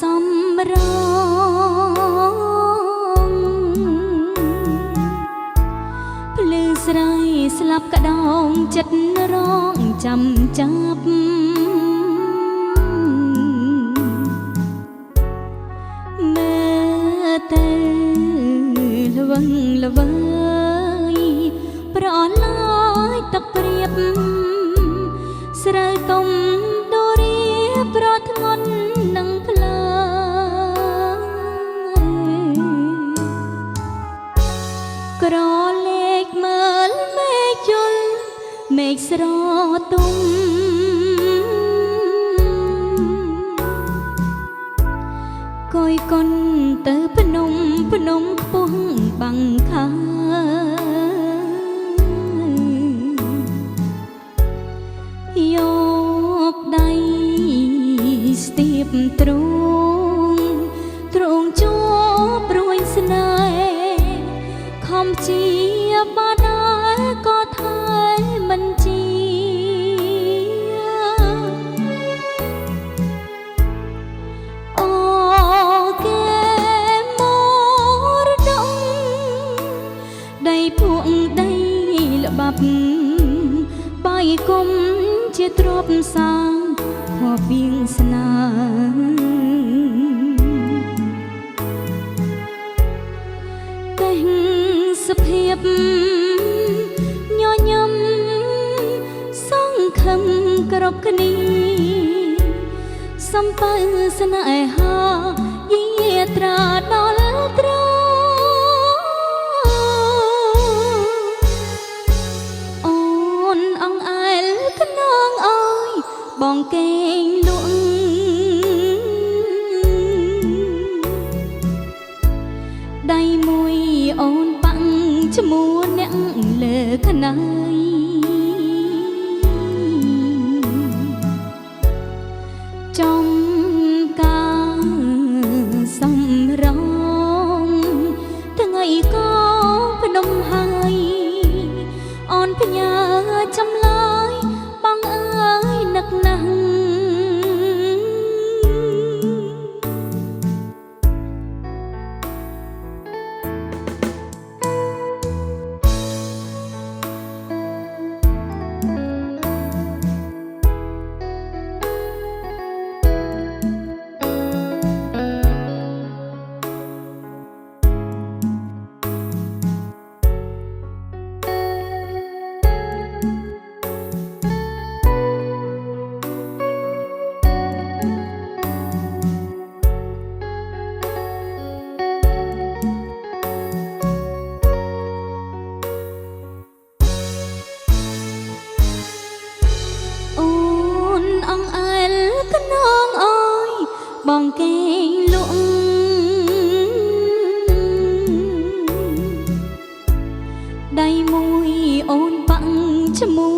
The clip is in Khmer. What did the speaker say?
សំរងភ្លឺស្រីស្លាប់ក្តោងចិត្តរងចាំចាប់មើលទៅល្វឹងល្វើយប្រឡាយទឹកព្រៀបស្រូវទុំដូរីប្រធ្ងន់នឹងផ្លើក្រលេខមើលមេឃជលមេឃស្រទុំកយកុនទៅភ្នំខ្ពស់បាំងខាយកដៃស្ទាបទ្រូងជួបព្រួយស្នេហ៍ខំជាបាដែរក៏ថែមិនជាអូគេមរតកដីពួកដីល្បាប់បាយគុំជាទ្រព្យសាងភ័ព្វវាសនាតែងសុភាពញញឹមសង្ឃឹមគ្រប់គ្នាសំពៅស្នេហាយាត្រាដល់ត្រអូនអង្អែលខ្នងអើយបងកេងលក់ដៃមួយអូនបាំងឈ្មោះអ្នកលើខ្នើយចំការសំរងថ្ងៃក៏ភ្នំហើយអូនផ្ញើចម្លើយបងអើយនឹកណាស់អង្អែលខ្នងអើយបងកេងលក់ដៃមួយអូនបាំងឈ្មោះ